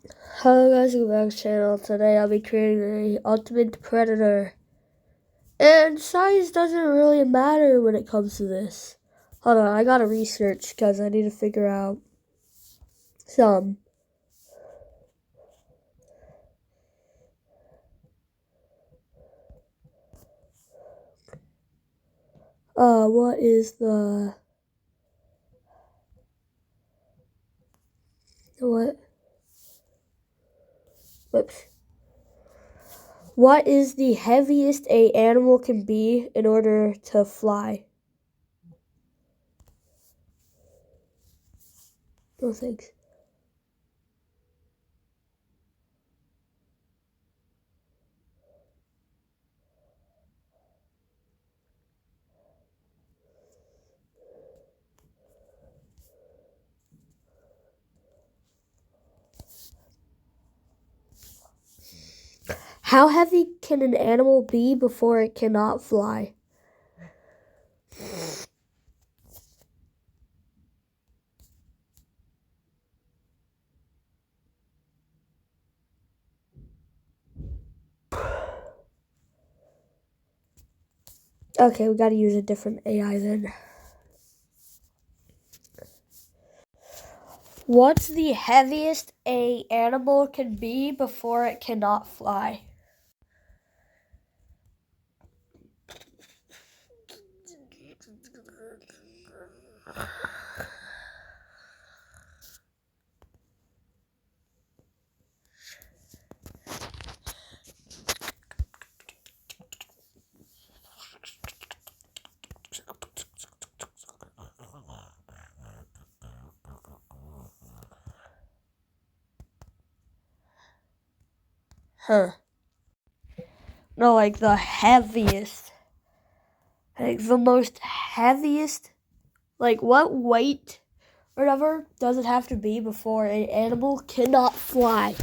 Hello guys, welcome back to the channel. Today I'll be creating a ultimate predator. And size doesn't really matter when it comes to this. Hold on, I gotta research because I need to figure out some. What is the... What? Whoops. What is the heaviest an animal can be in order to fly? No thanks. How heavy can an animal be before it cannot fly? Okay, we gotta use a different AI then. What's the heaviest an animal can be before it cannot fly? Huh. No, like the heaviest. Like the most heaviest. Like what weight or whatever does it have to be before an animal cannot fly?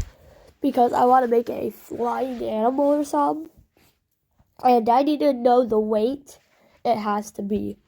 Because I want to make a flying animal or something. And I need to know the weight it has to be.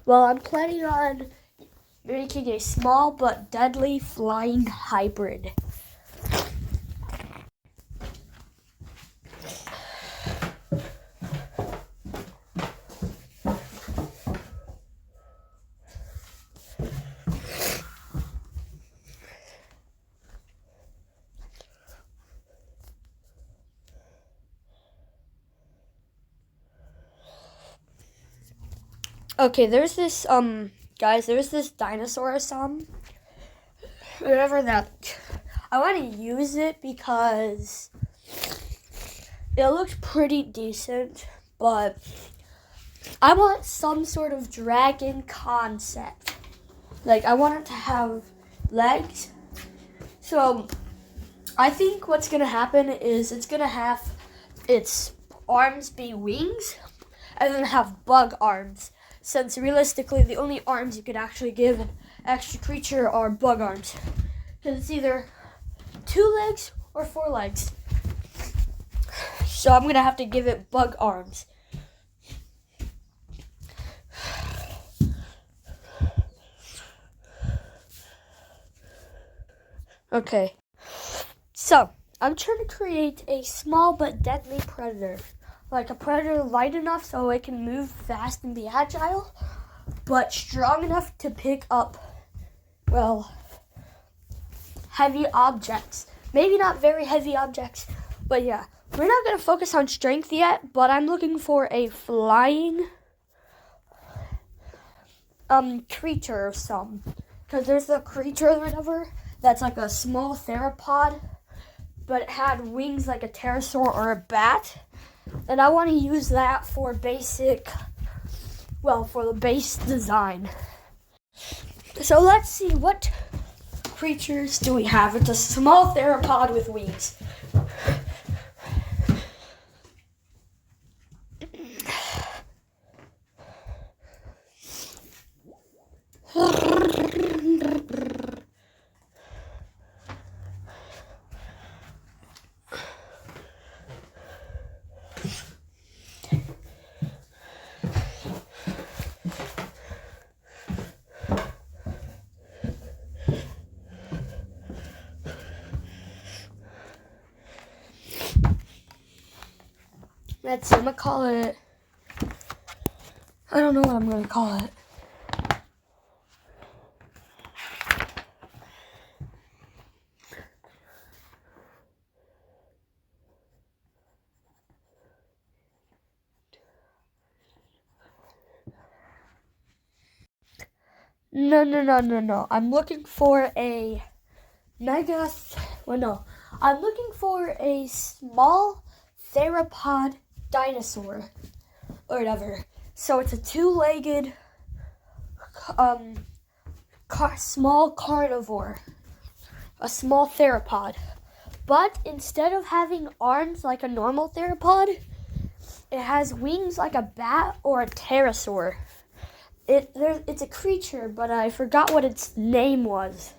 Well, I'm planning on making a small but deadly flying hybrid. Okay, there's this guys, there's this dinosaur whatever that. I want to use it because it looks pretty decent, but I want some sort of dragon concept. Like I want it to have legs. So I think what's gonna happen is it's gonna have its arms be wings and then have bug arms. Since realistically the only arms you could actually give an extra creature are bug arms. Because it's either 2 legs or 4 legs. So I'm gonna have to give it bug arms. Okay. So I'm trying to create a small but deadly predator. Like a predator light enough so it can move fast and be agile, but strong enough to pick up, well, heavy objects. Maybe not very heavy objects, but yeah. We're not going to focus on strength yet, but I'm looking for a flying creature or some. Because there's a creature or whatever that's like a small theropod but it had wings like a pterosaur or a bat. And I want to use that for for the base design. So let's see, what creatures do we have? It's a small theropod with wings. Let's see, I'm gonna call it, I don't know what I'm gonna call it. No. I'm looking for a I'm looking for a small theropod dinosaur or whatever. So it's a two-legged small carnivore, a small theropod. But instead of having arms like a normal theropod, it has wings like a bat or a pterosaur. It's a creature, but I forgot what its name was.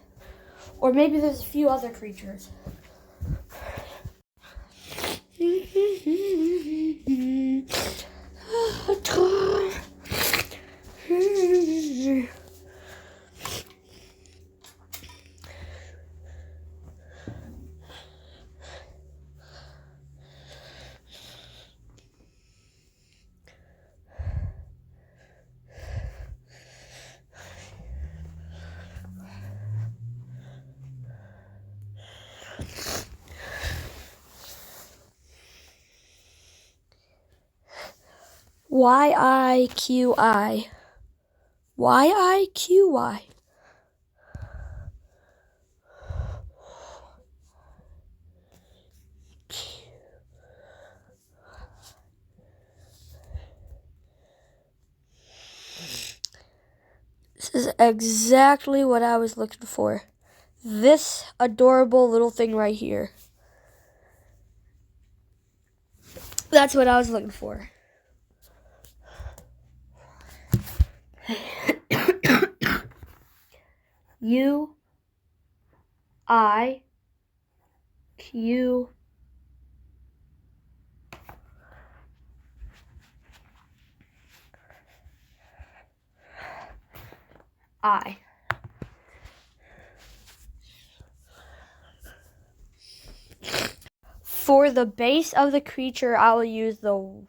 Or maybe there's a few other creatures. Y-I-Q-I. Y-I-Q-Y. This is exactly what I was looking for. This adorable little thing right here. That's what I was looking for. U-I-Q-I. For the base of the creature, I will use the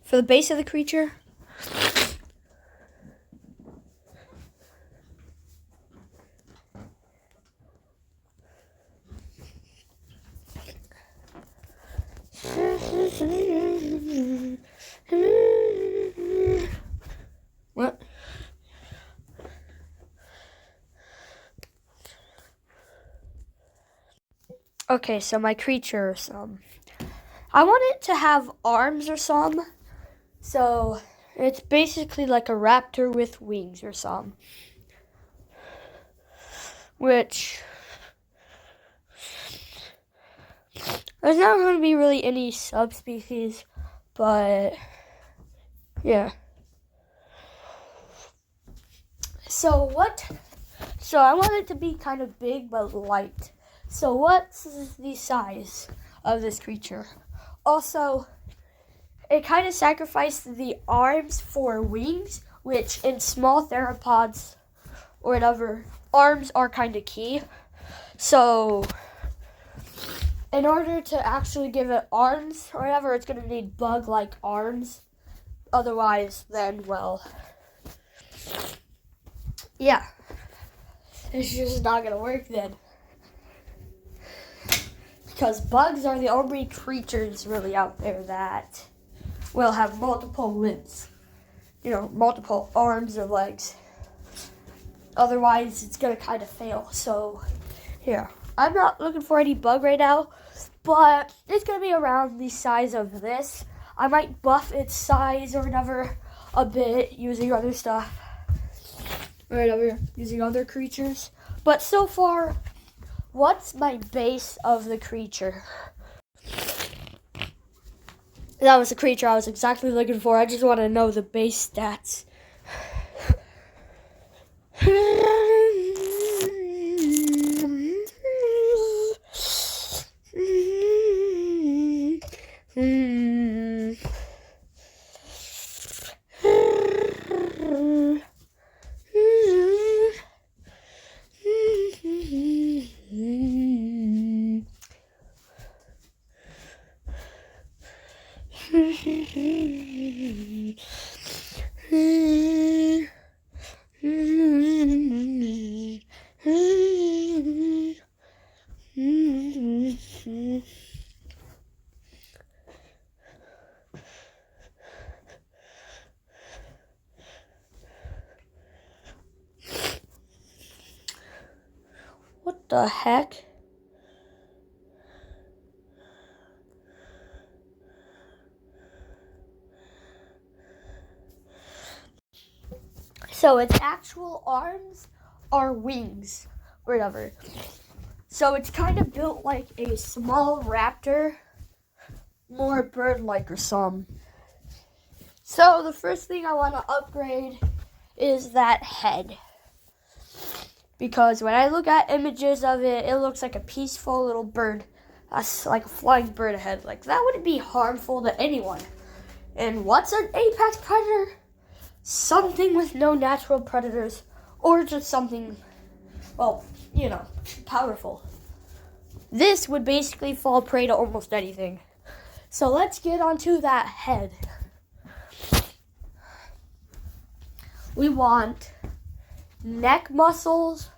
For the base of the creature, what? Okay, so my creature, I want it to have arms or some. So it's basically like a raptor with wings or some. Which there's not going to be really any subspecies, but yeah. So I want it to be kind of big but light. So what's the size of this creature? Also, it kind of sacrificed the arms for wings, which in small theropods or whatever, arms are kind of key. So in order to actually give it arms or whatever, it's going to need bug-like arms. Otherwise, then, well, yeah. It's just not going to work then. Because bugs are the only creatures really out there that will have multiple limbs. Multiple arms or legs. Otherwise, it's going to kind of fail. So, here. I'm not looking for any bug right now, but it's going to be around the size of this. I might buff its size or whatever a bit using other stuff. Right over here, using other creatures. But so far, what's my base of the creature? That was the creature I was exactly looking for. I just want to know the base stats. What the heck? So its actual arms are wings, or whatever. So it's kind of built like a small raptor, more bird-like or some. So the first thing I want to upgrade is that head. Because when I look at images of it, it looks like a peaceful little bird. That's like a flying bird head. Like, that wouldn't be harmful to anyone. And what's an apex predator? Something with no natural predators. Or just something, well, powerful. This would basically fall prey to almost anything. So let's get onto that head. We want neck muscles,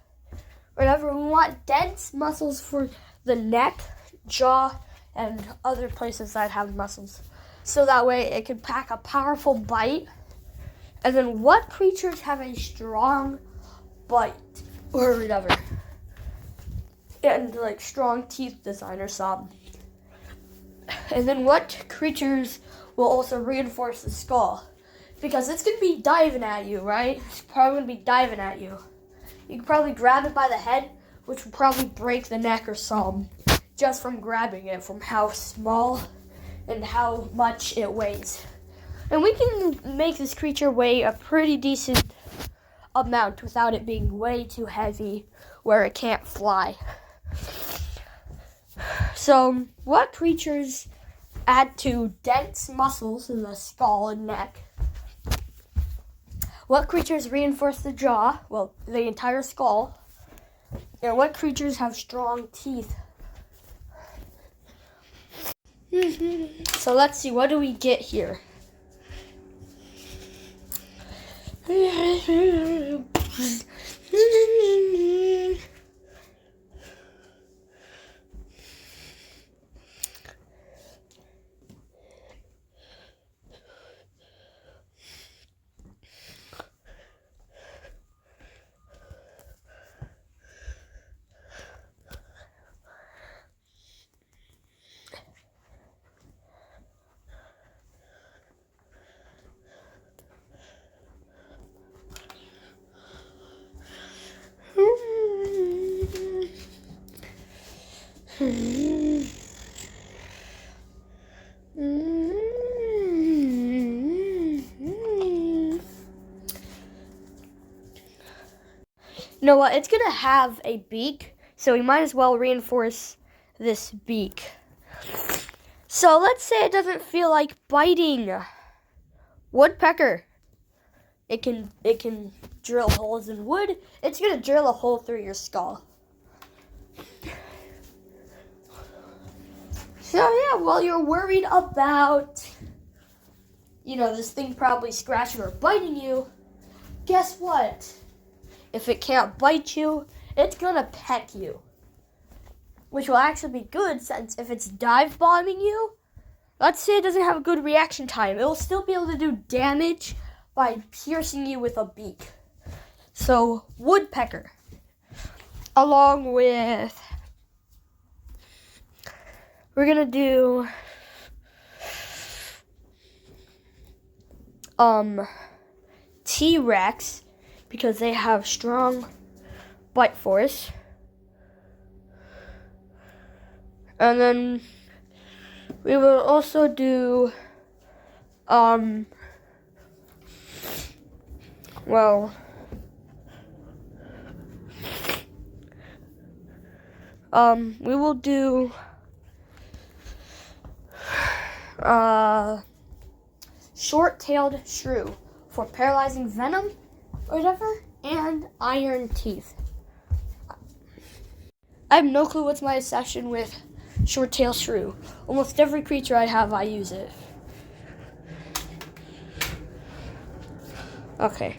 whatever. We want dense muscles for the neck, jaw, and other places that have muscles. So that way it can pack a powerful bite. And then what creatures have a strong bite or whatever? And like strong teeth design or something. And then what creatures will also reinforce the skull? Because it's going to be diving at you, right? It's probably going to be diving at you. You can probably grab it by the head, which will probably break the neck or something. Just from grabbing it, from how small and how much it weighs. And we can make this creature weigh a pretty decent amount without it being way too heavy where it can't fly. So, what creatures add to dense muscles in the skull and neck? What creatures reinforce the jaw? Well, the entire skull. And what creatures have strong teeth? So let's see, what do we get here? You know what? It's going to have a beak, so we might as well reinforce this beak. So let's say it doesn't feel like biting. Woodpecker. It can drill holes in wood. It's going to drill a hole through your skull. So yeah, while you're worried about, this thing probably scratching or biting you, guess what? If it can't bite you, it's gonna peck you. Which will actually be good, since if it's dive bombing you, let's say it doesn't have a good reaction time. It will still be able to do damage by piercing you with a beak. So, woodpecker. Along with, we're going to do T-Rex, because they have strong bite force. And then we will also do we will do short-tailed shrew for paralyzing venom or whatever, and iron teeth. I have no clue what's my obsession with short-tailed shrew. Almost every creature I have, I use it. Okay.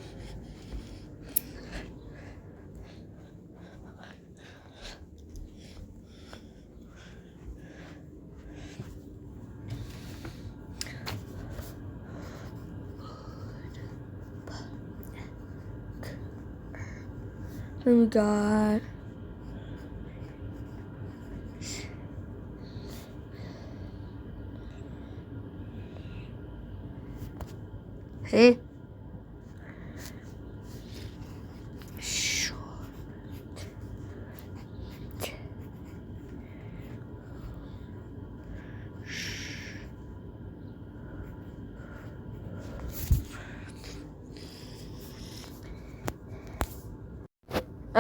Then we got hey.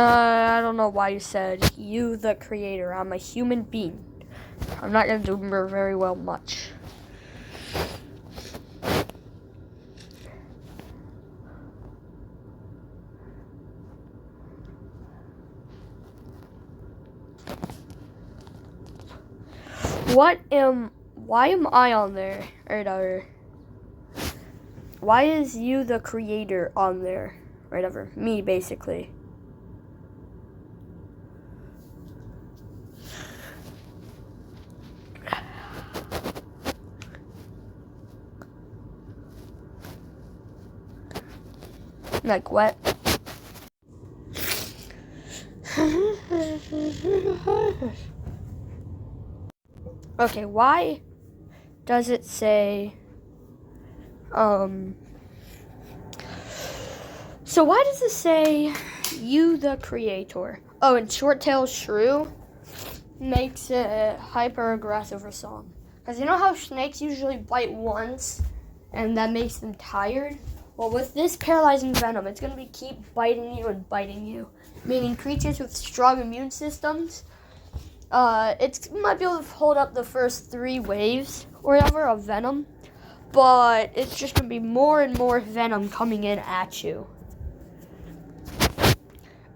I don't know why you said you, the creator. I'm a human being. I'm not going to do very well much. Why am I on there? Or why is you, the creator, on there? Right over me, basically. Like what? Okay, why does it say, so why does it say, you the creator? Oh, and short-tailed shrew makes it hyper-aggressive or something. Because you know how snakes usually bite once, and that makes them tired? Well, with this paralyzing venom, it's going to keep biting you and biting you. Meaning creatures with strong immune systems, it might be able to hold up the first 3 waves or whatever of venom, but it's just going to be more and more venom coming in at you.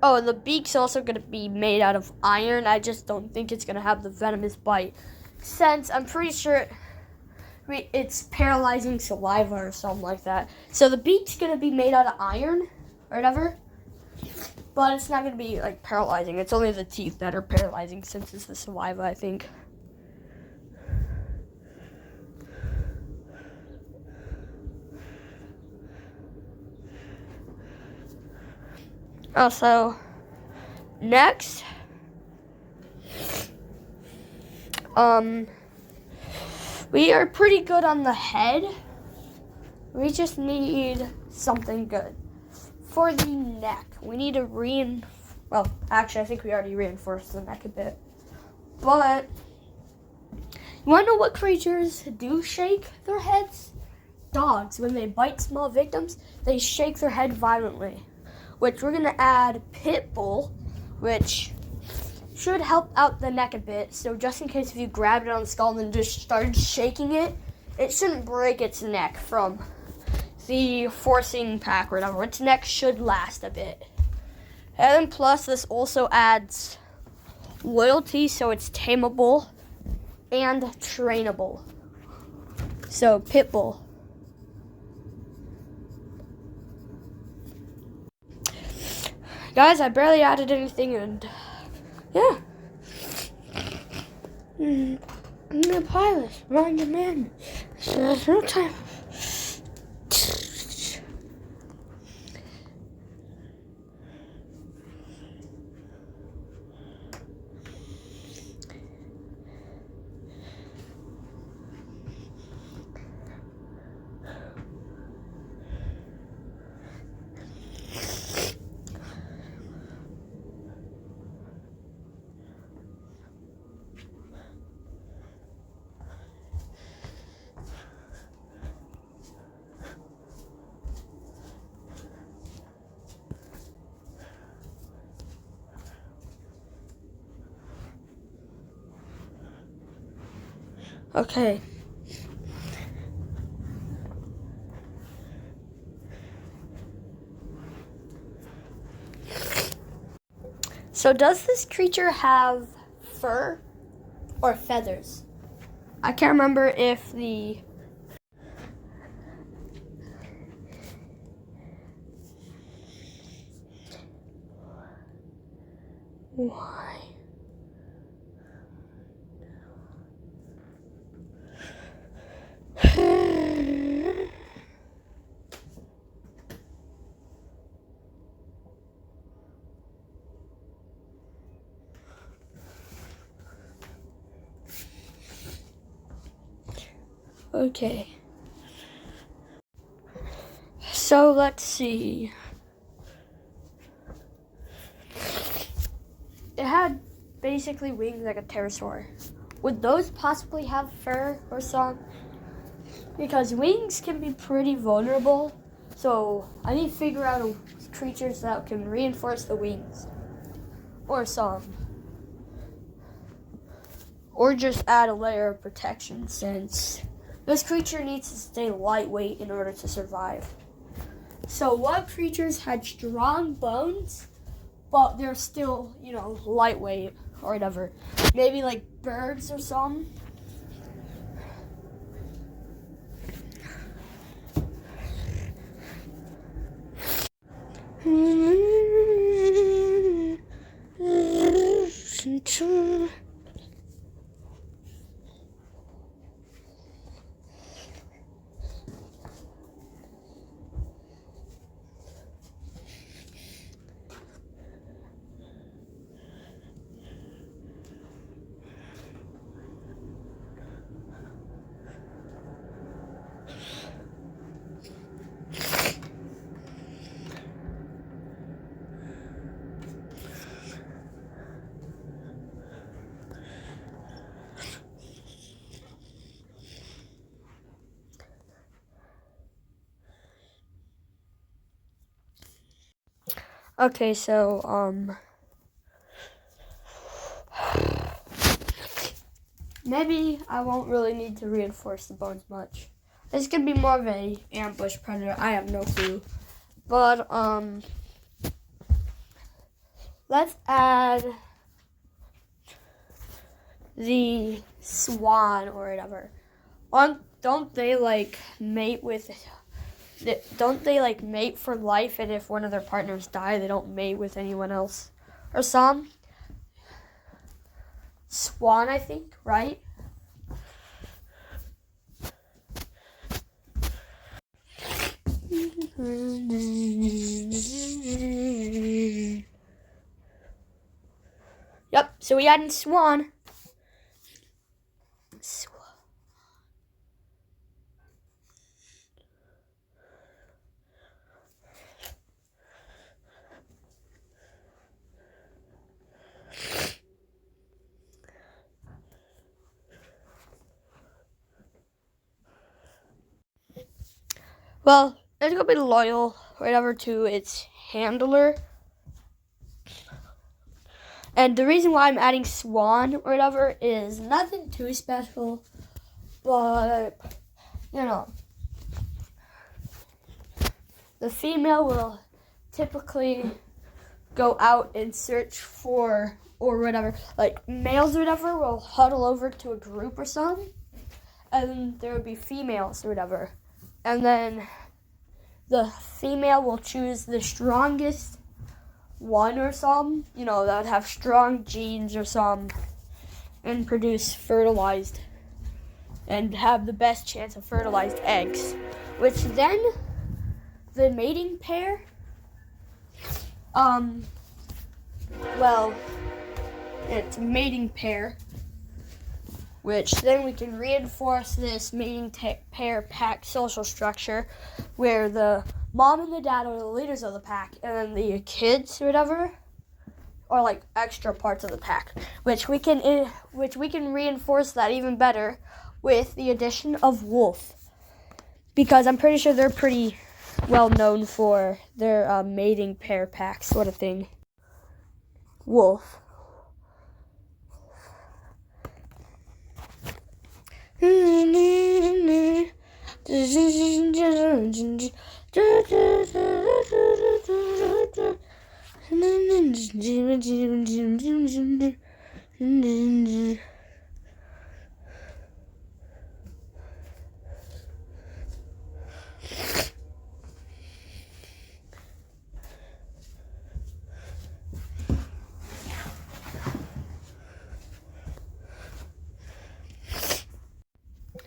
Oh, and the beak's also going to be made out of iron. I just don't think it's going to have the venomous bite, since I'm pretty sure it's paralyzing saliva or something like that. So the beak's going to be made out of iron or whatever, but it's not going to be like paralyzing. It's only the teeth that are paralyzing, since it's the saliva, I think. Also, next, we are pretty good on the head. We just need something good. For the neck, we need to well, actually, I think we already reinforced the neck a bit. But, you want to know what creatures do shake their heads? Dogs, when they bite small victims, they shake their head violently. Which we're going to add Pitbull, which should help out the neck a bit. So just in case if you grabbed it on the skull and just started shaking it, it shouldn't break its neck from the forcing pack or whatever. Its neck should last a bit. And then plus this also adds loyalty, so it's tameable and trainable. So Pitbull. Guys, I barely added anything, and yeah. The pilot, wrong command. There's no time. Okay. So does this creature have fur or feathers? I can't remember if the why? Okay. So let's see. It had basically wings like a pterosaur. Would those possibly have fur or some? Because wings can be pretty vulnerable. So I need to figure out creatures that can reinforce the wings. Or some. Or just add a layer of protection, since this creature needs to stay lightweight in order to survive. So what creatures had strong bones, but they're still, lightweight or whatever? Maybe like birds or some. Okay, so, maybe I won't really need to reinforce the bones much. This could be more of a ambush predator. I have no clue. But, let's add the swan or whatever. Don't they, mate with... Don't they mate for life, and if one of their partners die, they don't mate with anyone else? Or some? Swan, I think, right? Yep, so we added swan. Well, it's gonna be loyal, whatever, to its handler. And the reason why I'm adding swan or whatever is nothing too special, but, the female will typically go out and search for, or whatever, males or whatever will huddle over to a group or something, and then there would be females or whatever. And then the female will choose the strongest one or some, that would have strong genes or some, and produce fertilized and have the best chance of fertilized eggs, which then the mating pair, it's a mating pair, which then we can reinforce this mating pair pack social structure where the mom and the dad are the leaders of the pack, and then the kids or whatever are like extra parts of the pack, which we can reinforce that even better with the addition of wolf, because I'm pretty sure they're pretty well known for their mating pair pack sort of thing. Wolf.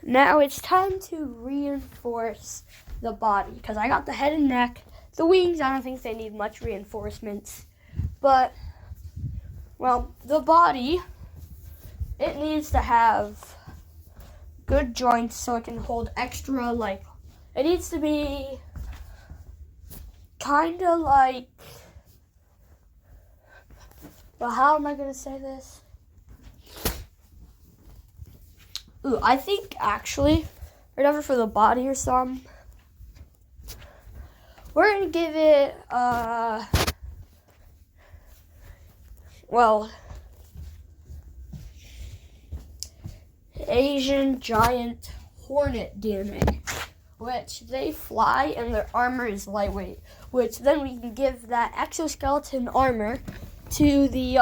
Now it's time to reinforce the body, because I got the head and neck. The wings, I don't think they need much reinforcements. But, well, the body, it needs to have good joints so it can hold extra, it needs to be kind of like, well, how am I going to say this? Ooh, I think actually, whatever for the body or something, we're going to give it, Asian giant hornet DNA, which they fly and their armor is lightweight, which then we can give that exoskeleton armor to the,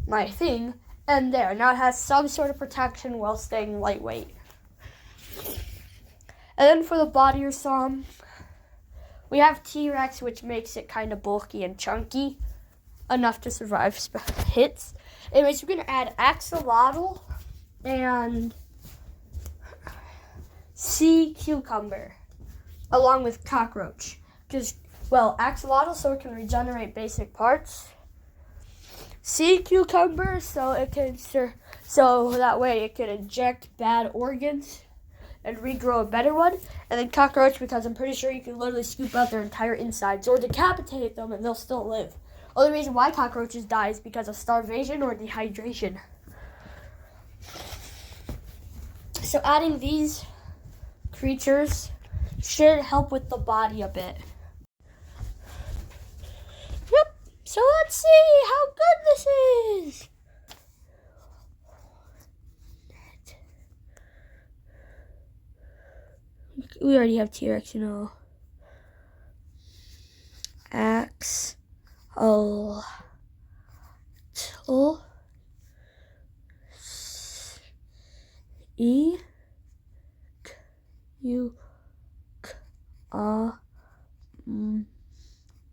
my thing, and there. Now it has some sort of protection while staying lightweight. And then for the body or some, we have T-Rex, which makes it kind of bulky and chunky, enough to survive hits. Anyways, we're going to add axolotl and sea cucumber, along with cockroach. Because, axolotl so it can regenerate basic parts. Sea cucumber so that way it can inject bad organs and regrow a better one. And then cockroach, because I'm pretty sure you can literally scoop out their entire insides or decapitate them and they'll still live. Only reason why cockroaches die is because of starvation or dehydration. So adding these creatures should help with the body a bit. Yep. So let's see how good this is. We already have T-Rex, Axolotl.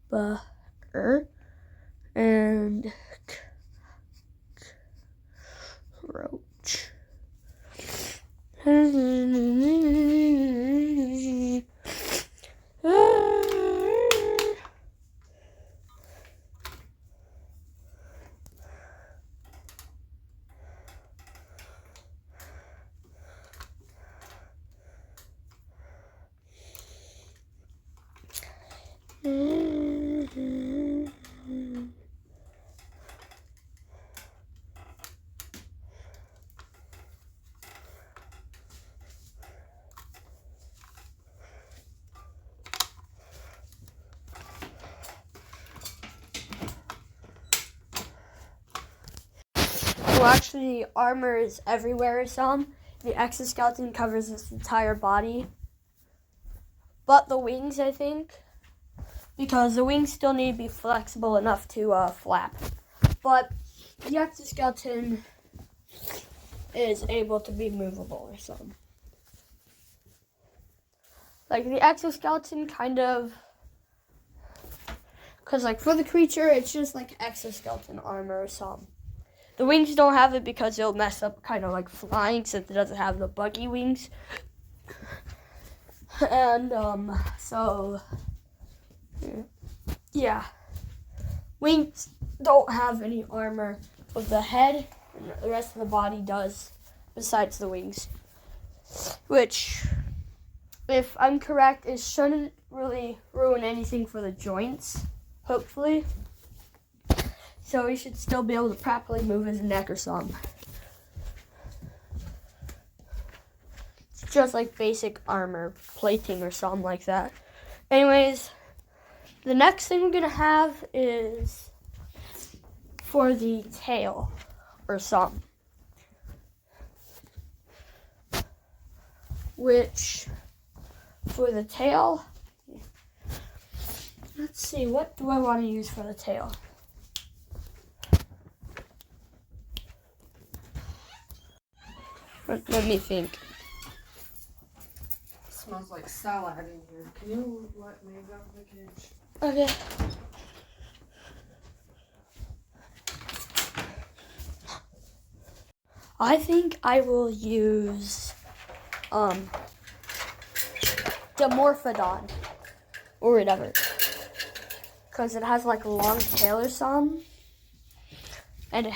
Butter and roach. Well, actually, armor is everywhere. The exoskeleton covers its entire body, but the wings, I think, because the wings still need to be flexible enough to flap. But the exoskeleton is able to be movable or something. Like the exoskeleton kind of, because for the creature, it's just like exoskeleton armor or something. The wings don't have it because it'll mess up kind of like flying since it doesn't have the buggy wings. And so yeah, wings don't have any armor, but the head and the rest of the body does, besides the wings. Which, if I'm correct, it shouldn't really ruin anything for the joints, hopefully. So he should still be able to properly move his neck or something. It's just like basic armor plating or something like that. Anyways, the next thing we're gonna have is for the tail or something. Which, for the tail, let's see, what do I want to use for the tail? Let me think. It smells like salad in here. Can you let me go to the cage? Okay. I think I will use Dimorphodon or whatever, because it has like a long tail or something, and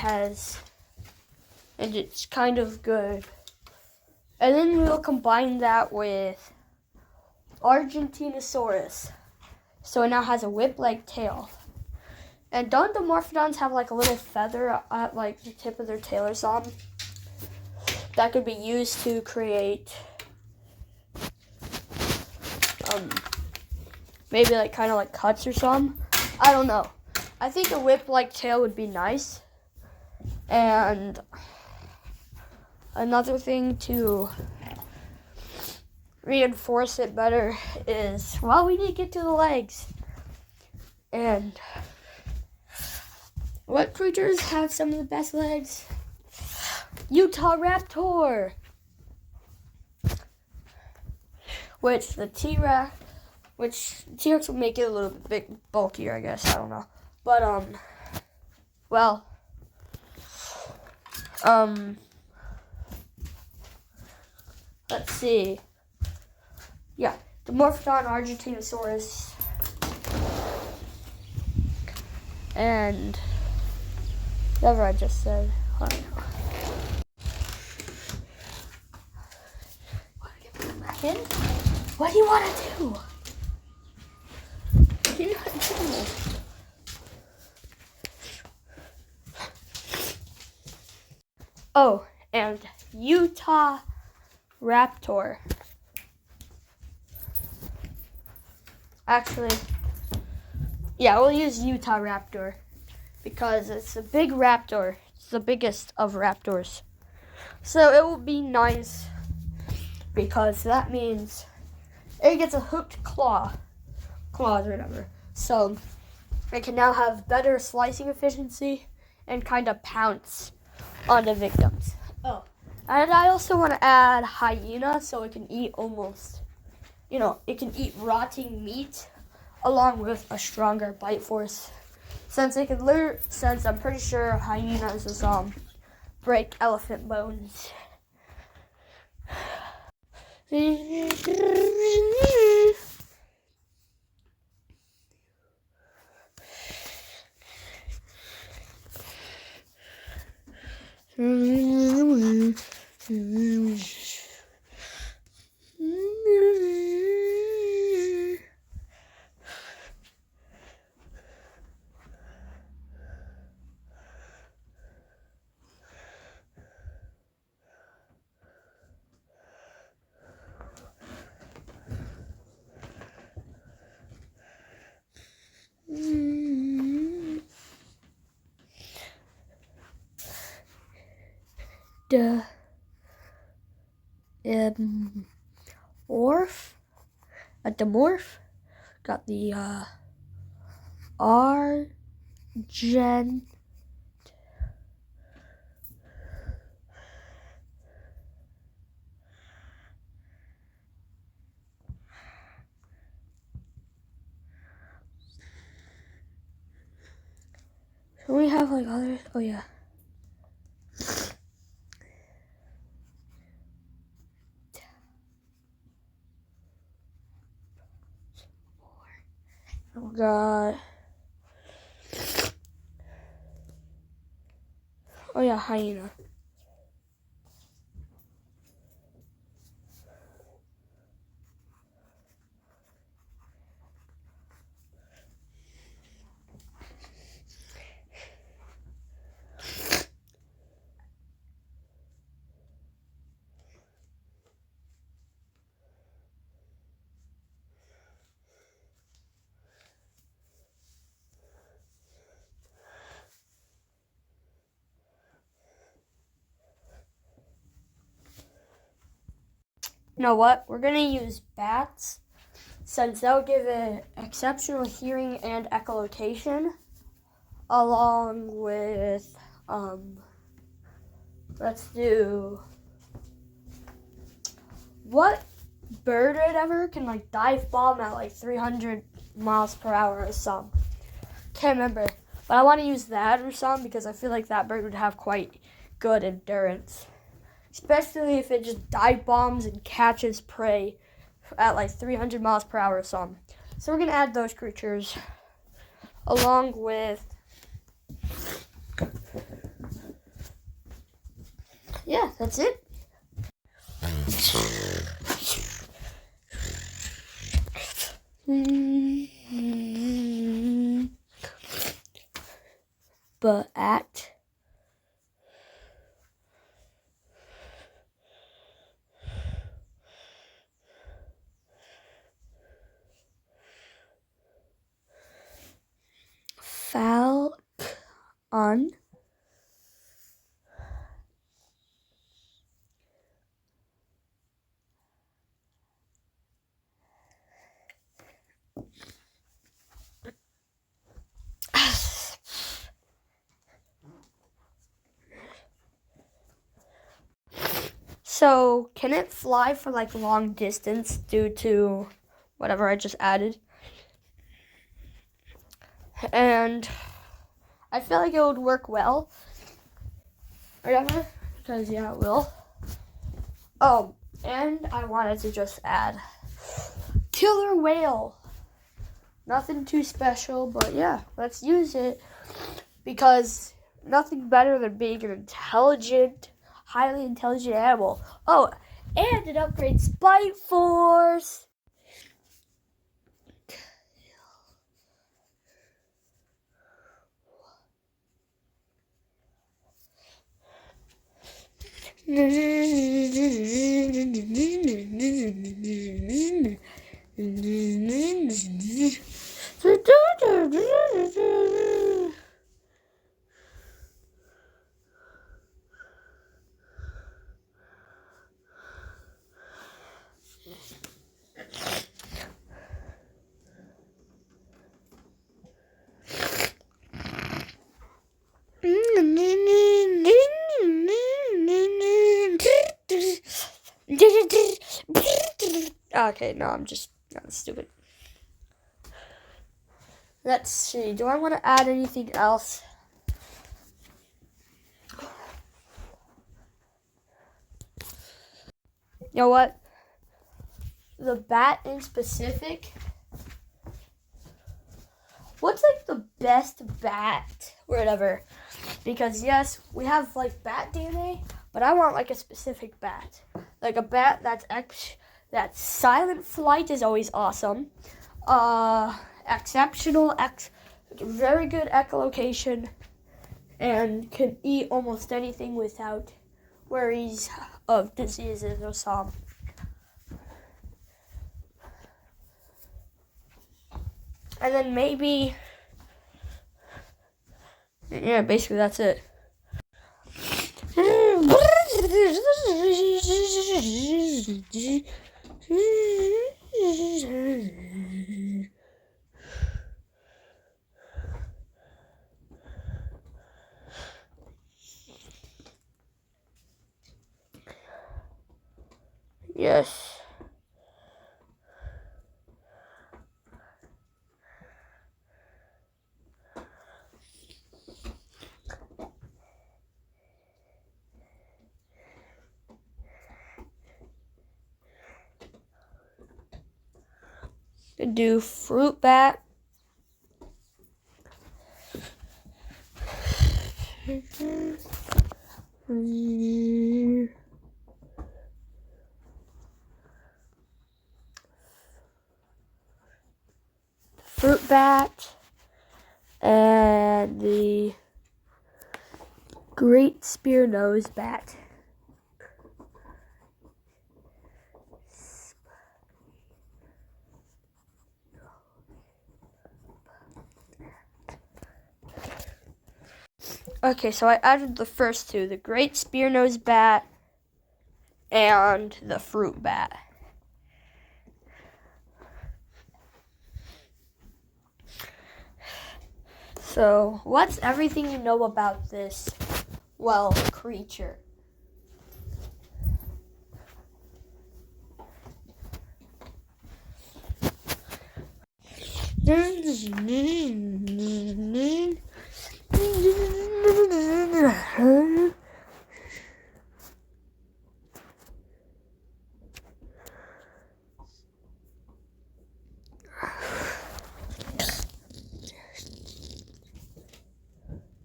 it's kind of good. And then we'll combine that with Argentinosaurus, so it now has a whip-like tail. And don't Dimorphodons have like a little feather at like the tip of their tail or something that could be used to create maybe like kind of like cuts or something? I don't know. I think a whip-like tail would be nice. And another thing to reinforce it better is, well, we need to get to the legs. And what creatures have some of the best legs? Utahraptor, which T-Rex will make it a little bit bulkier, I guess. I don't know, but well, let's see. Yeah, Dimorphodon, Argentinosaurus, and whatever I just said. I don't know. In? What do you want to do? What do you want to do? Oh, and Utahraptor. Actually, yeah, we'll use Utahraptor because it's a big raptor. It's the biggest of raptors. So it will be nice, because that means it gets a hooked claws or whatever. So it can now have better slicing efficiency and kind of pounce on the victims. Oh, and I also want to add hyena, so it can eat it can eat rotting meat along with a stronger bite force. Since I'm pretty sure hyenas break elephant bones. Dimorph got the Argent. Do we have like others? Oh yeah. We got, oh yeah, hyena. You know what? We're gonna use bats since they'll give it exceptional hearing and echolocation, along with let's do, what bird or whatever can like dive bomb at like 300 miles per hour or something. Can't remember, but I want to use that or something because I feel like that bird would have quite good endurance. Especially if it just dive bombs and catches prey at like 300 miles per hour or something. So we're going to add those creatures along with, yeah, that's it. But at Falcon So, can it fly for like long distance due to whatever I just added? And I feel like it would work well. Whatever, because yeah, it will. Oh, and I wanted to just add killer whale. Nothing too special, but yeah, let's use it because nothing better than being an intelligent, highly intelligent animal. Oh, and it upgrades Bite Force. Okay, no, I'm just not stupid. Let's see. Do I want to add anything else? You know what? The bat in specific. What's like the best bat or whatever? Because yes, we have like bat DNA, but I want like a specific bat. Like a bat that's silent flight is always awesome. Exceptional, very good echolocation, and can eat almost anything without worries of diseases or something. And then maybe, yeah, basically that's it. Yes. Do fruit bat, Fruit bat and the great spear nose bat. Okay, so I added the first two, the great spear nose bat and the fruit bat. So, what's everything you know about this, well, creature?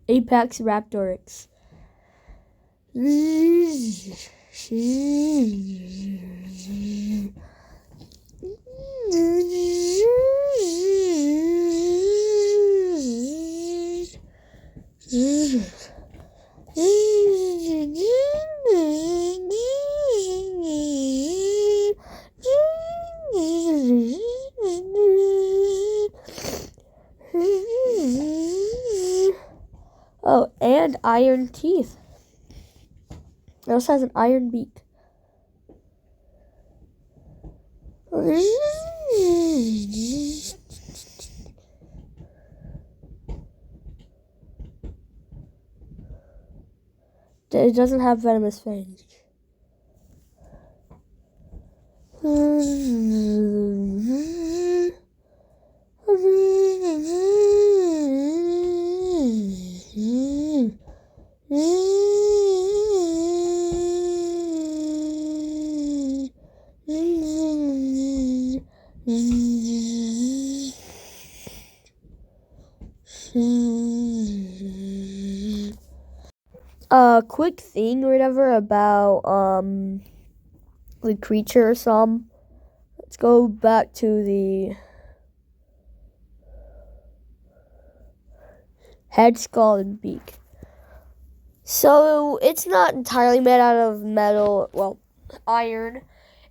Apex Raptorix. Oh, and iron teeth. It also has an iron beak. It doesn't have venomous fangs. Quick thing or whatever about the creature or some. Let's go back to the head, skull, and beak. So it's not entirely made out of metal, well, iron.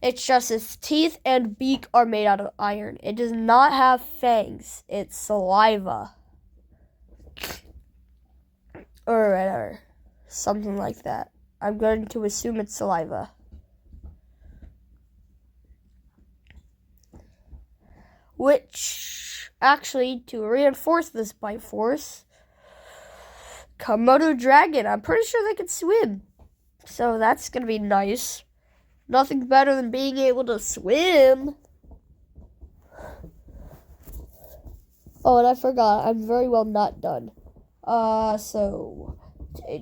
It's just its teeth and beak are made out of iron. It does not have fangs. It's saliva. Or whatever. Something like that. I'm going to assume it's saliva. Which, actually, to reinforce this bite force, Komodo dragon, I'm pretty sure they can swim. So that's going to be nice. Nothing better than being able to swim. Oh, and I forgot. I'm very well not done. So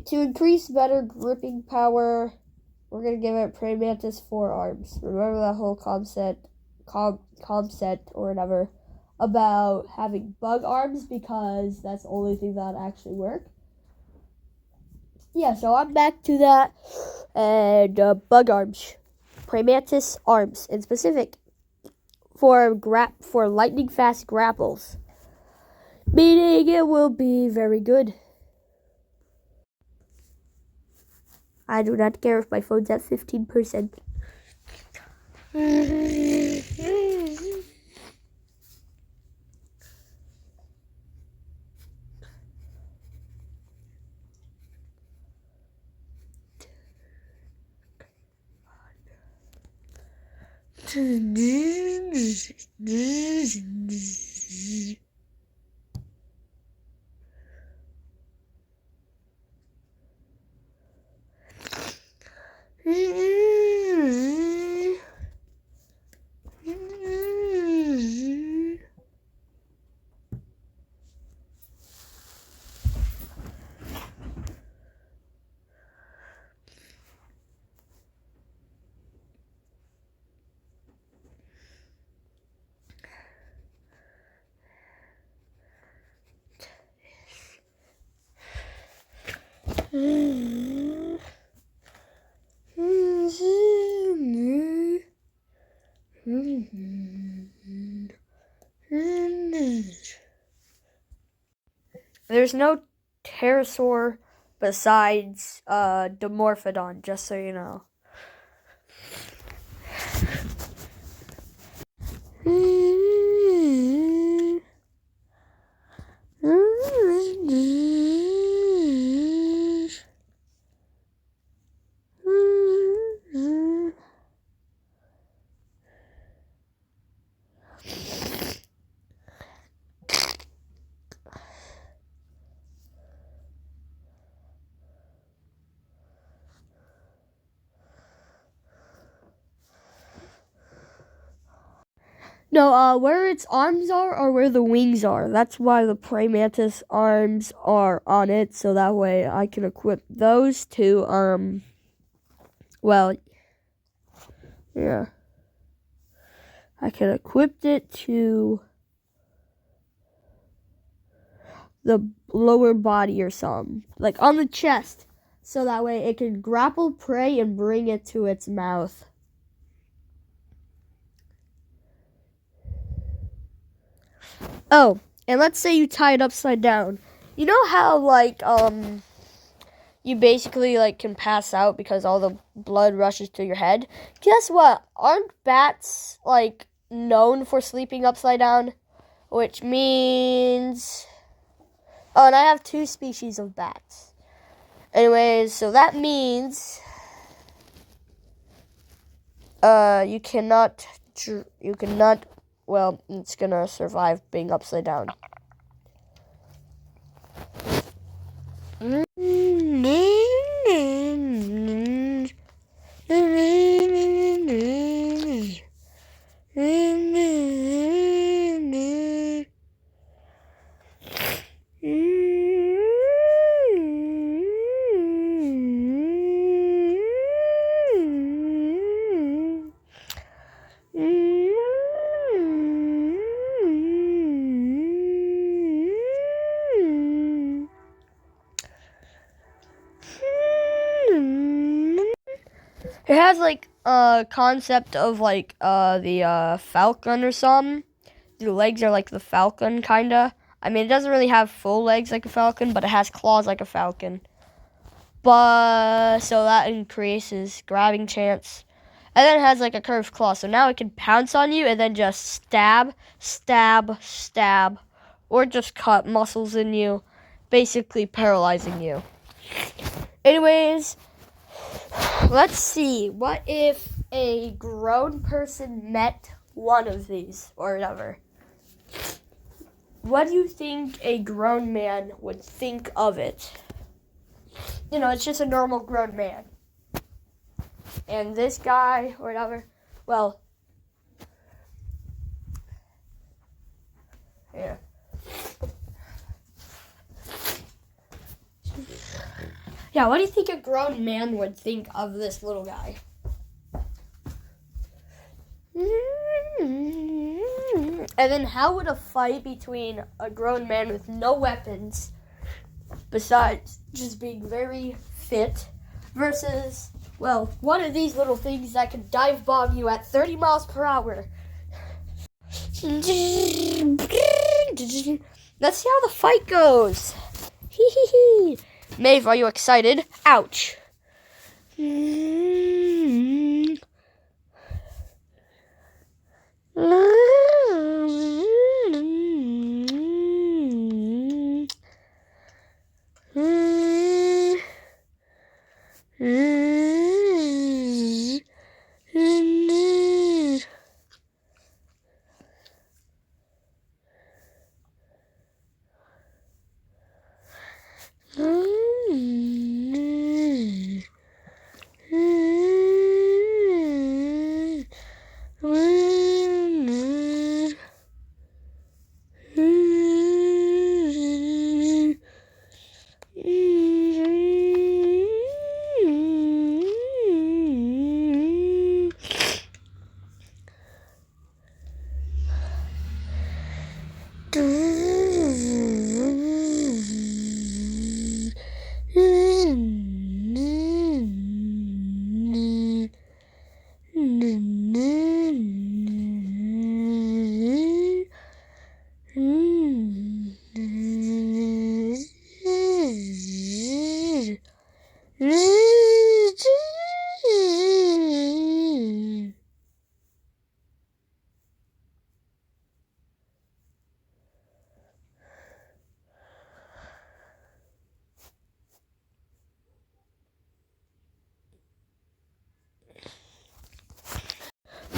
to increase better gripping power, we're going to give it Praying Mantis 4 arms. Remember that whole concept or whatever about having bug arms, because that's the only thing that actually work. Yeah, so I'm back to that. And bug arms. Praying Mantis arms in specific for lightning fast grapples. Meaning it will be very good. I do not care if my phone's at 15%. There's no pterosaur besides Dimorphodon, just so you know. No, where its arms are or where the wings are. That's why the praying mantis arms are on it, so that way I can equip those to, well, yeah. I can equip it to the lower body or something, like on the chest, so that way it can grapple prey and bring it to its mouth. Oh, and let's say you tie it upside down. You know how, like, you basically, like, can pass out because all the blood rushes to your head? Guess what? Aren't bats, like, known for sleeping upside down? Which means... Oh, and I have 2 species of bats. Anyways, so that means... you cannot... Well, it's gonna survive being upside down. It has like a concept of like the falcon or something. The legs are like the falcon kinda. I mean, it doesn't really have full legs like a falcon, but it has claws like a falcon. But so that increases grabbing chance. And then it has like a curved claw, so now it can pounce on you and then just stab, stab, stab, or just cut muscles in you, basically paralyzing you. Anyways, let's see. What if a grown person met one of these or whatever? What do you think a grown man would think of it? You know, it's just a normal grown man. And this guy or whatever, well, yeah. Yeah, what do you think a grown man would think of this little guy? And then how would a fight between a grown man with no weapons, besides just being very fit, versus, well, one of these little things that can dive bomb you at 30 miles per hour? Let's see how the fight goes. Hee hee hee. Maeve, are you excited? Ouch.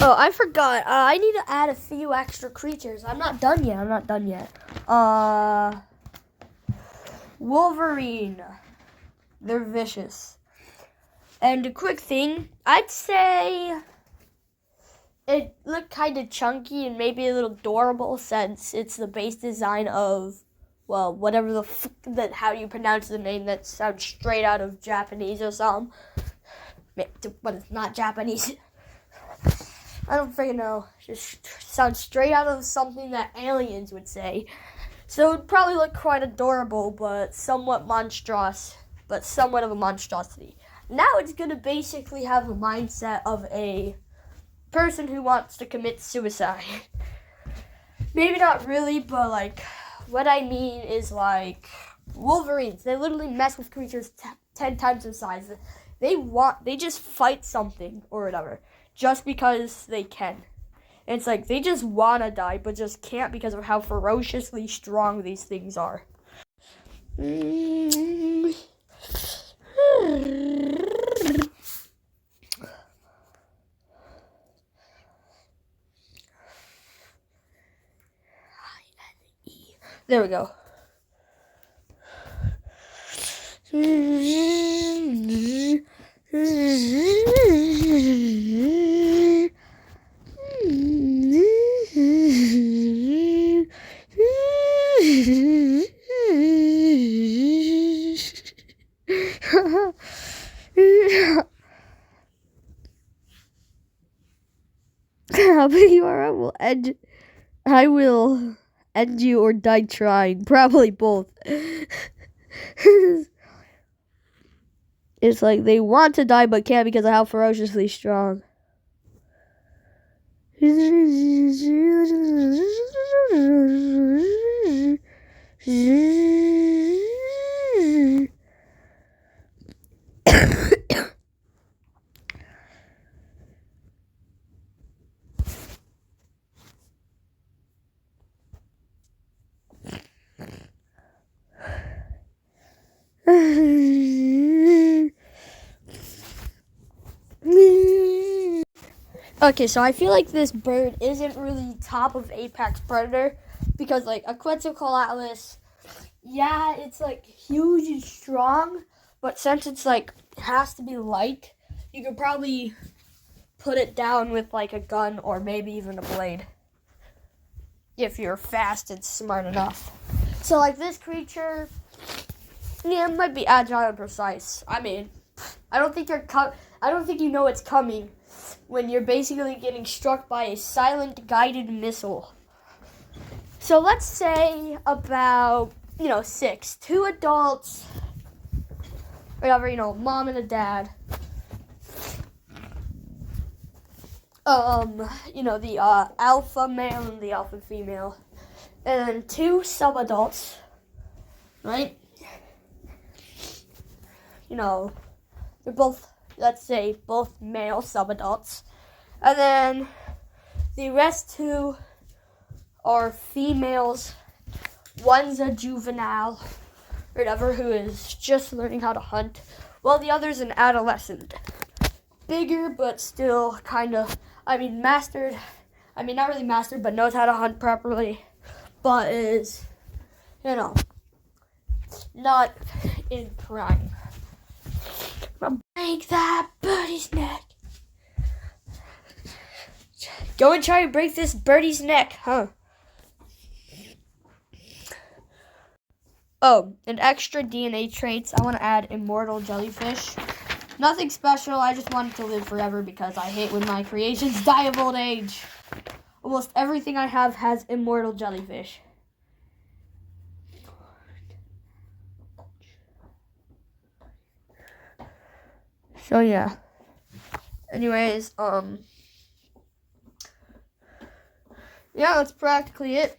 Oh, I forgot. I need to add a few extra creatures. I'm not done yet. Wolverine. They're vicious. And a quick thing, I'd say it looked kind of chunky and maybe a little adorable since it's the base design of, well, whatever how do you pronounce the name that sounds straight out of Japanese or something. But it's not Japanese. I don't freaking know. Just sounds straight out of something that aliens would say. So it would probably look quite adorable, but somewhat of a monstrosity. Now it's going to basically have a mindset of a person who wants to commit suicide. Maybe not really, but like, what I mean is like, Wolverines, they literally mess with creatures 10 times their size. They just fight something or whatever, just because they can. And it's like, they just want to die, but just can't because of how ferociously strong these things are. There we go. How big you are, I will end you or die trying. Probably both. It's like they want to die but can't because of how ferociously strong. Okay, so I feel like this bird isn't really top of Apex Predator because, like, a Quetzalcoatlus, yeah, it's like huge and strong, but since it's like has to be light, you could probably put it down with like a gun or maybe even a blade if you're fast and smart enough. So, like, this creature, yeah, it might be agile and precise. I mean, I don't think you know it's coming when you're basically getting struck by a silent guided missile. So let's say about, 6, 2 adults, whatever, mom and a dad. The alpha male and the alpha female. And then 2 sub-adults, right? They're both, let's say, both male sub-adults. And then the rest 2 are females. One's a juvenile, or whatever, who is just learning how to hunt, while the other's an adolescent. Bigger, but still kind of, mastered. Not really mastered, but knows how to hunt properly. But is, not in prime. Break that birdie's neck. Go and try to break this birdie's neck, huh? Oh, and extra DNA traits. I want to add immortal jellyfish. Nothing special. I just want it to live forever because I hate when my creations die of old age. Almost everything I have has immortal jellyfish. So yeah. Anyways, yeah, that's practically it.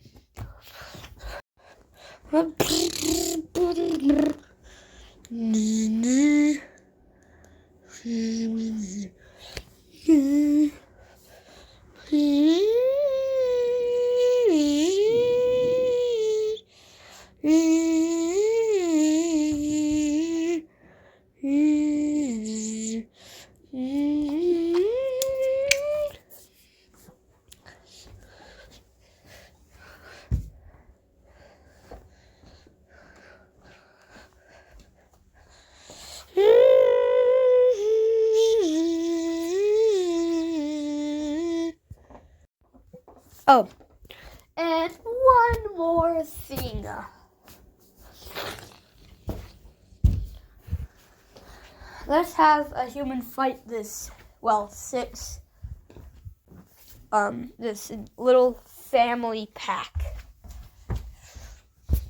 Oh, and one more thing. Let's have a human fight this, this little family pack.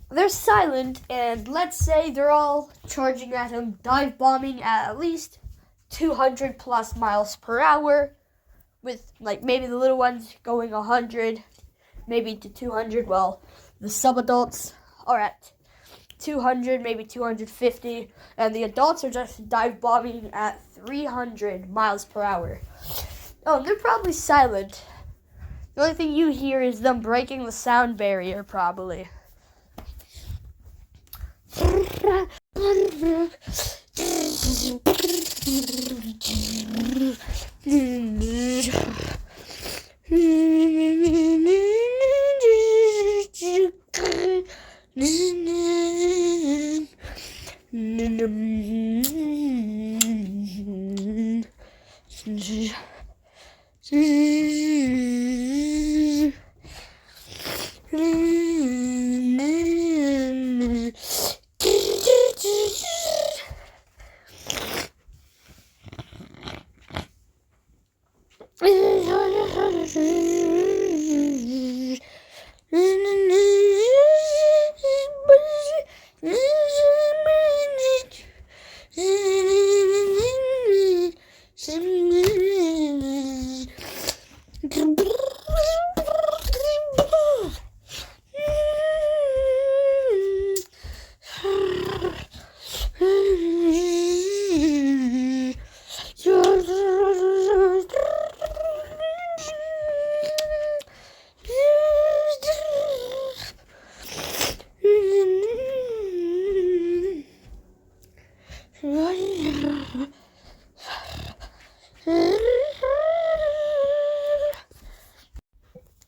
They're silent, and let's say they're all charging at him, dive bombing at least 200 plus miles per hour, with like maybe the little ones going 100, maybe to 200. Well, the sub-adults are at 200, maybe 250, and the adults are just dive bombing at 300 miles per hour. Oh, they're probably silent. The only thing you hear is them breaking the sound barrier, probably.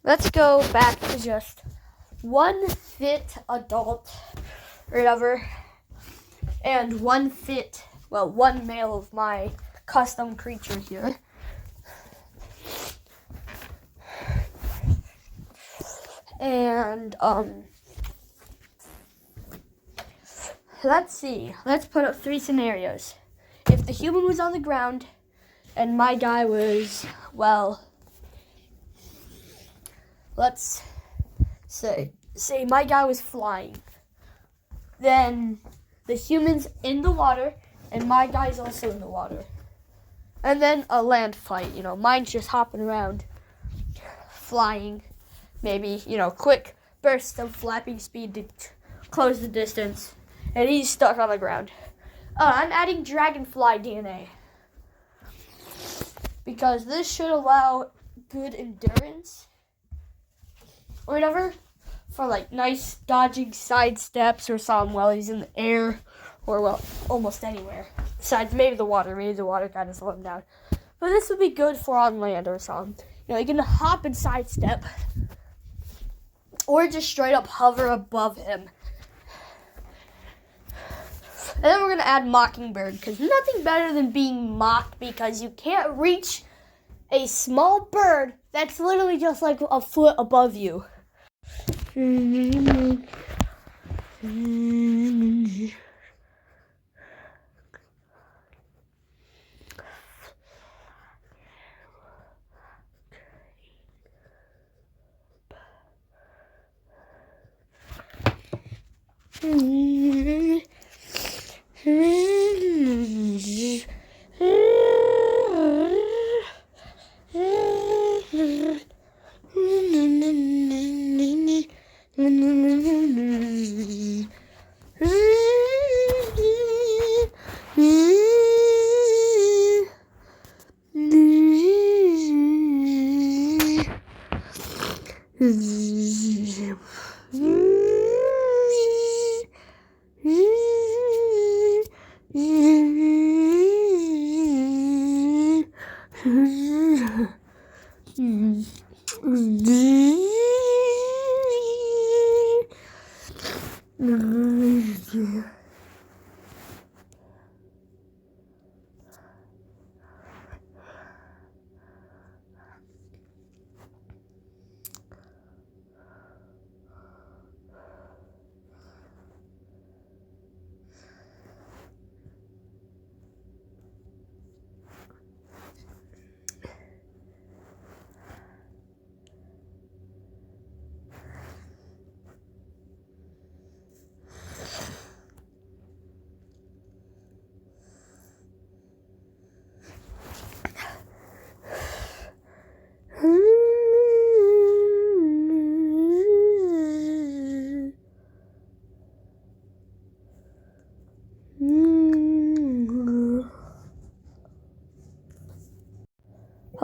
Let's go back to just one fit adult or whatever, and one male of my custom creature here. And let's see. Let's put up 3 scenarios. If the human was on the ground and my guy was, let's say my guy was flying. Then the human's in the water and my guy's also in the water. And then a land fight, mine's just hopping around, flying, maybe, quick bursts of flapping speed to close the distance. And he's stuck on the ground. I'm adding dragonfly DNA, because this should allow good endurance or whatever for like nice dodging side steps or something while he's in the air or almost anywhere. Besides maybe the water kind of slow him down. But this would be good for on land or something. You can hop and sidestep or just straight up hover above him. And then we're going to add Mockingbird, because nothing better than being mocked, because you can't reach a small bird that's literally just like a foot above you.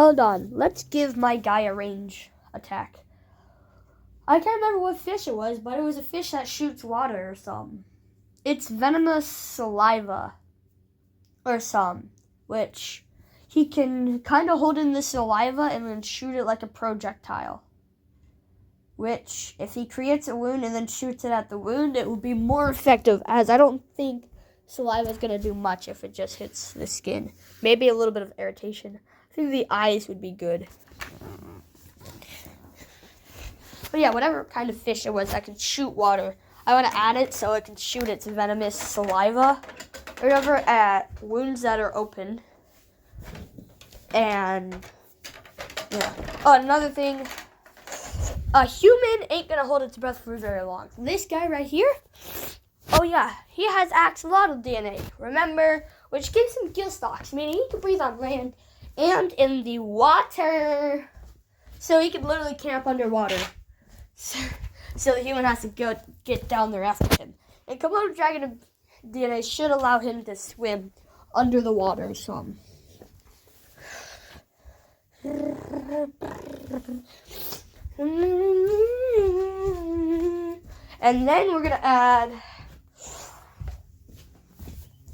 Hold on. Let's give my guy a range attack. I can't remember what fish it was, but it was a fish that shoots water or something. It's venomous saliva or some, which he can kind of hold in the saliva and then shoot it like a projectile. Which, if he creates a wound and then shoots it at the wound, it will be more effective, as I don't think saliva is going to do much if it just hits the skin. Maybe a little bit of irritation. I think the eyes would be good. But yeah, whatever kind of fish it was that could shoot water, I want to add it so it can shoot its venomous saliva or whatever at wounds that are open. And, yeah. Oh, another thing. A human ain't gonna hold its breath for very long. This guy right here, oh yeah, he has axolotl DNA, remember, which gives him gill stalks, meaning he can breathe on land and in the water. So he can literally camp underwater. So the human has to get down there after him. And Komodo dragon DNA should allow him to swim under the water some. And then we're gonna add,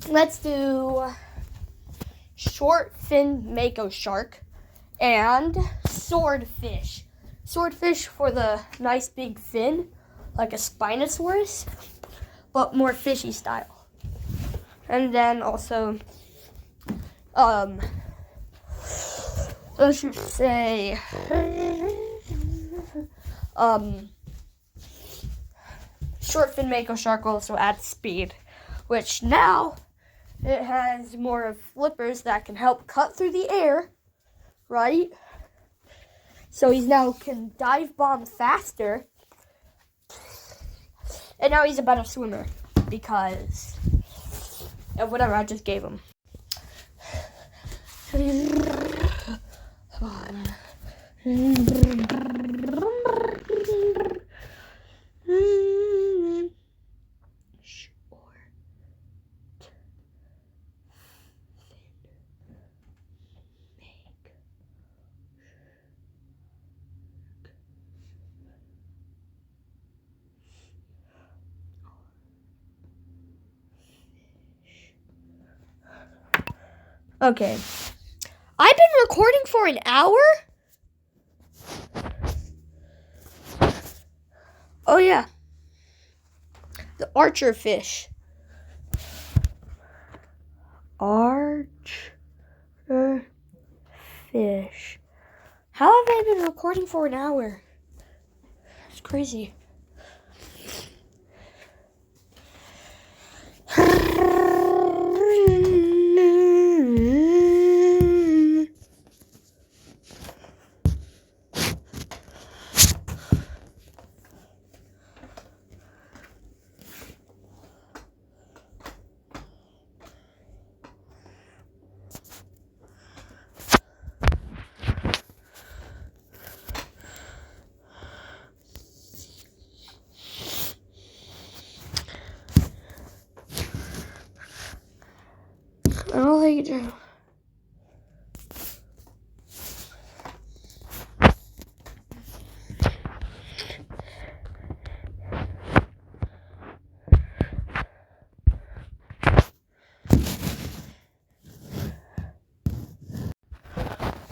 let's do short fin mako shark and swordfish. Swordfish for the nice big fin, like a Spinosaurus, but more fishy style. And then also, let's just say, short fin mako shark also adds speed, which now it has more of flippers that can help cut through the air, right? So he's now can dive bomb faster, and now he's a better swimmer because of whatever I just gave him. Okay. I've been recording for an hour? Oh yeah. The archer fish. Archer fish. How have I been recording for an hour? It's crazy. I don't think you do.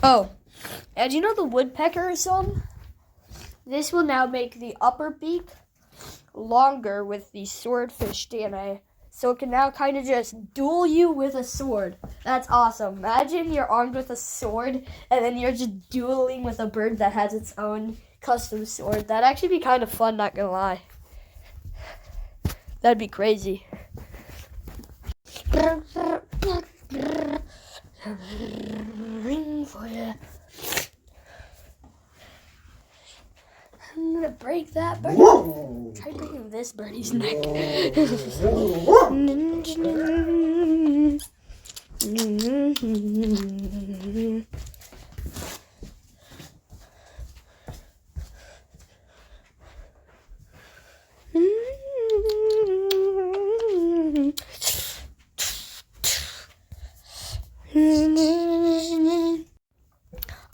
Oh, and you know the woodpecker or something? This will now make the upper beak longer with the swordfish DNA. So it can now kind of just duel you with a sword. That's awesome. Imagine you're armed with a sword and then you're just dueling with a bird that has its own custom sword. That'd actually be kind of fun, not gonna lie. That'd be crazy. Ring for you. I'm gonna break that bird. Whoa. Try breaking this birdie's neck.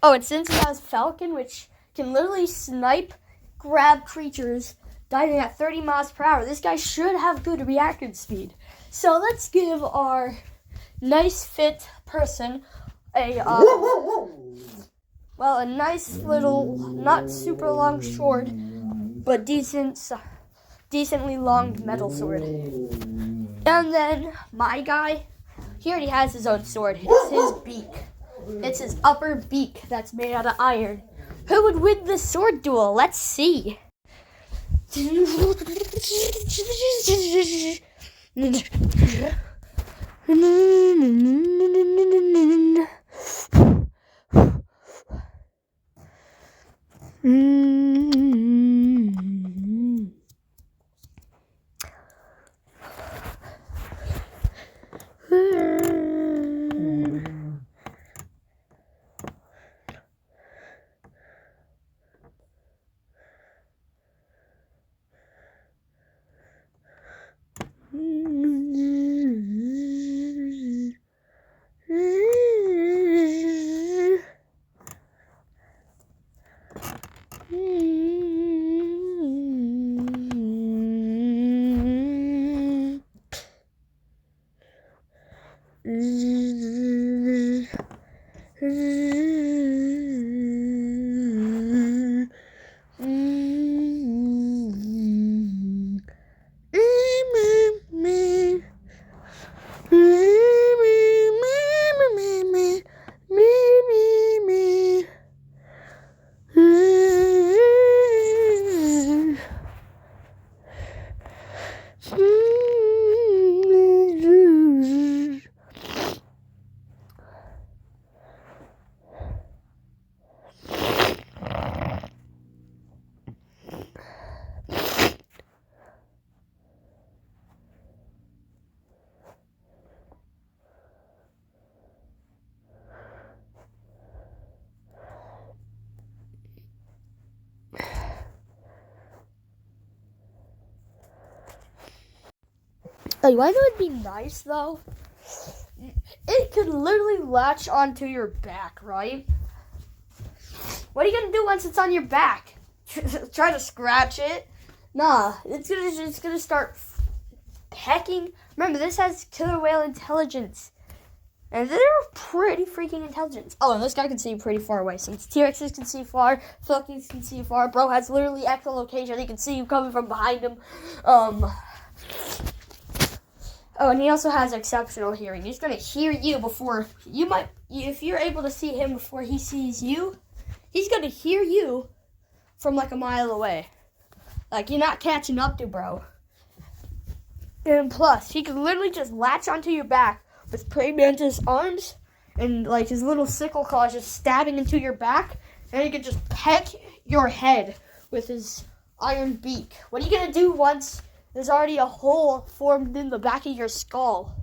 Oh, and since he has Falcon, which can literally snipe, grab creatures, diving at 30 miles per hour, this guy should have good reaction speed. So let's give our nice fit person a a nice little, not super long sword, but decently long metal sword. And then my guy, he already has his own sword. It's his beak. It's his upper beak that's made out of iron. Who would win this sword duel? Let's see. Like, why would it be nice though? It could literally latch onto your back, right? What are you gonna do once it's on your back? Try to scratch it? Nah, it's gonna start pecking. Remember, this has killer whale intelligence, and they're pretty freaking intelligent. Oh, and this guy can see pretty far away. Since T-Rexes can see far, Falcons can see far. Bro has literally echolocation. He can see you coming from behind him. Oh, and he also has exceptional hearing. He's gonna hear you before you might. If you're able to see him before he sees you, he's gonna hear you from like a mile away. Like, you're not catching up to bro. And plus, he can literally just latch onto your back with praying mantis arms and like his little sickle claws just stabbing into your back, and he can just peck your head with his iron beak. What are you gonna do once there's already a hole formed in the back of your skull?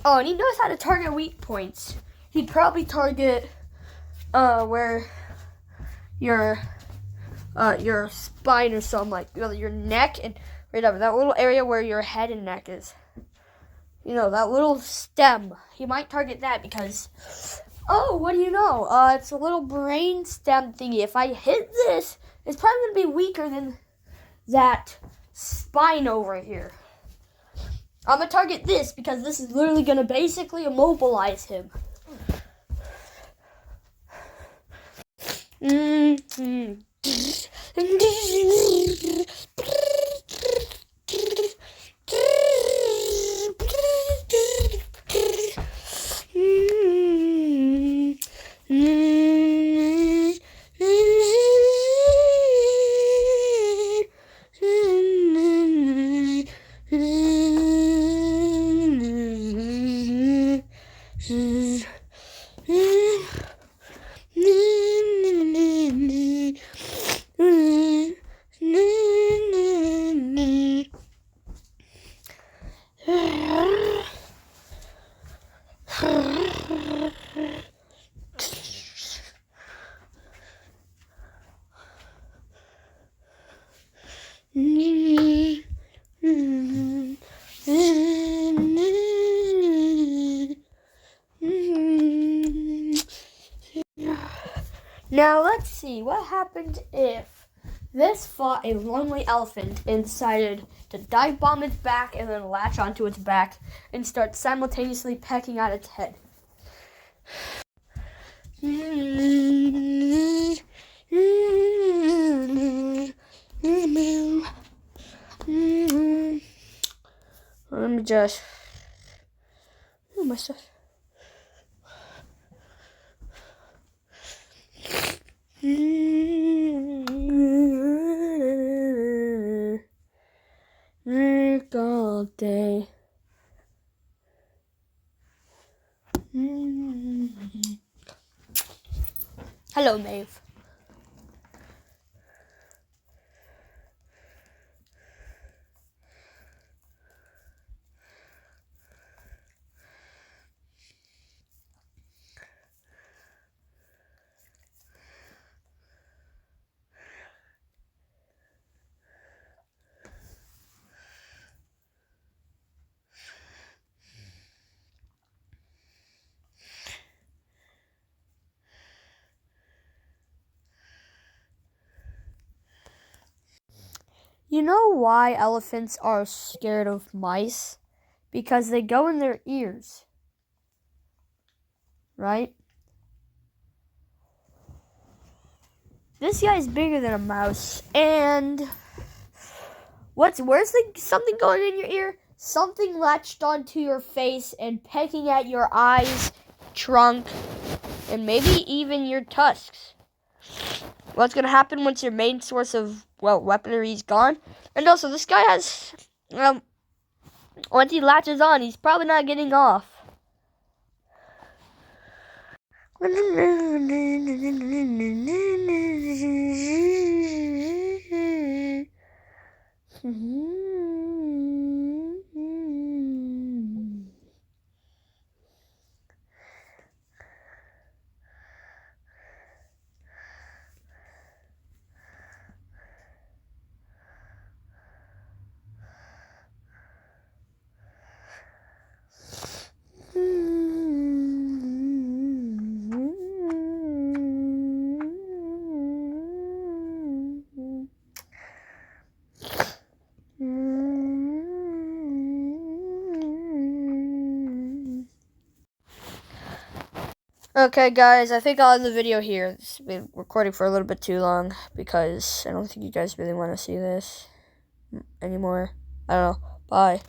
Oh, and he knows how to target weak points. He'd probably target where your spine or something, like your neck and right up that little area where your head and neck is. You know, that little stem. He might target that because, oh, what do you know? It's a little brain stem thingy. If I hit this, it's probably gonna be weaker than that spine over here. I'm gonna target this because this is literally gonna basically immobilize him. Now let's see what happened if this fought a lonely elephant and decided to dive bomb its back and then latch onto its back and start simultaneously pecking at its head. Let me just... Oh, my stuff. Work all day. Hello, Maeve. You know why elephants are scared of mice? Because they go in their ears. Right? This guy's bigger than a mouse. And what's worse than something going in your ear? Something latched onto your face and pecking at your eyes, trunk, and maybe even your tusks. What's going to happen once your main source of, weaponry is gone? And also, this guy has, once he latches on, he's probably not getting off. Okay, guys, I think I'll end the video here. It's been recording for a little bit too long because I don't think you guys really want to see this anymore. I don't know. Bye.